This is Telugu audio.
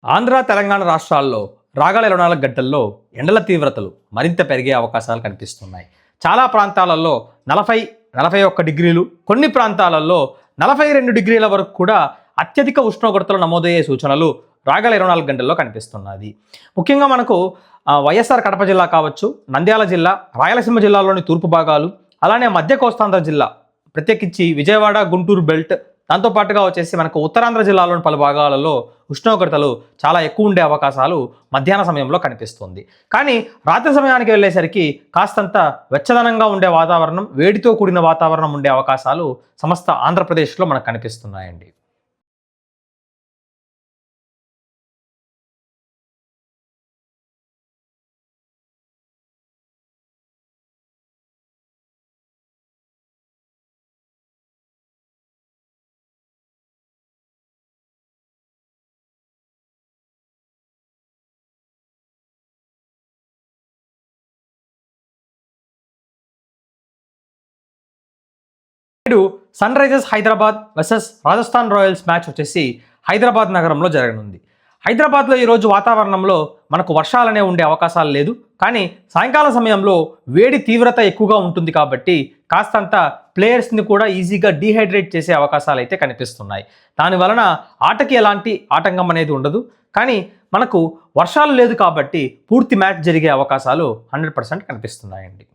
ఆంధ్ర, తెలంగాణ రాష్ట్రాల్లో రాగల 24 గంటల్లో ఎండల తీవ్రతలు మరింత పెరిగే అవకాశాలు కనిపిస్తున్నాయి. చాలా ప్రాంతాలలో 40, 41 డిగ్రీలు, కొన్ని ప్రాంతాలలో 42 డిగ్రీల వరకు కూడా అత్యధిక ఉష్ణోగ్రతలు నమోదయ్యే సూచనలు రాగల 24 గంటల్లో కనిపిస్తున్నది. ముఖ్యంగా మనకు వైఎస్ఆర్ కడప జిల్లా కావచ్చు, నంద్యాల జిల్లా, రాయలసీమ జిల్లాలోని తూర్పు భాగాలు, అలానే మధ్య కోస్తాంధ్ర జిల్లా, ప్రత్యేకించి విజయవాడ, గుంటూరు బెల్ట్, దాంతోపాటుగా వచ్చేసి మనకు ఉత్తరాంధ్ర జిల్లాలోని పలు భాగాలలో ఉష్ణోగ్రతలు చాలా ఎక్కువ ఉండే అవకాశాలు మధ్యాహ్న సమయంలో కనిపిస్తుంది. కానీ రాత్రి సమయానికి వెళ్ళేసరికి కాస్తంత వెచ్చదనంగా ఉండే వాతావరణం, వేడితో కూడిన వాతావరణం ఉండే అవకాశాలు సమస్త ఆంధ్రప్రదేశ్లో మనకు కనిపిస్తున్నాయండి. నేడు Sunrisers Hyderabad versus Rajasthan Royals match వచ్చేసి హైదరాబాద్ నగరంలో జరగనుంది. హైదరాబాద్లో ఈరోజు వాతావరణంలో మనకు వర్షాలనే ఉండే అవకాశాలు లేదు. కానీ సాయంకాలం సమయంలో వేడి తీవ్రత ఎక్కువగా ఉంటుంది కాబట్టి కాస్తంత ప్లేయర్స్ని కూడా ఈజీగా డీహైడ్రేట్ చేసే అవకాశాలు అయితే కనిపిస్తున్నాయి. దానివలన ఆటకి ఎలాంటి ఆటంకం అనేది ఉండదు. కానీ మనకు వర్షాలు లేదు కాబట్టి పూర్తి మ్యాచ్ జరిగే అవకాశాలు 100% కనిపిస్తున్నాయండి.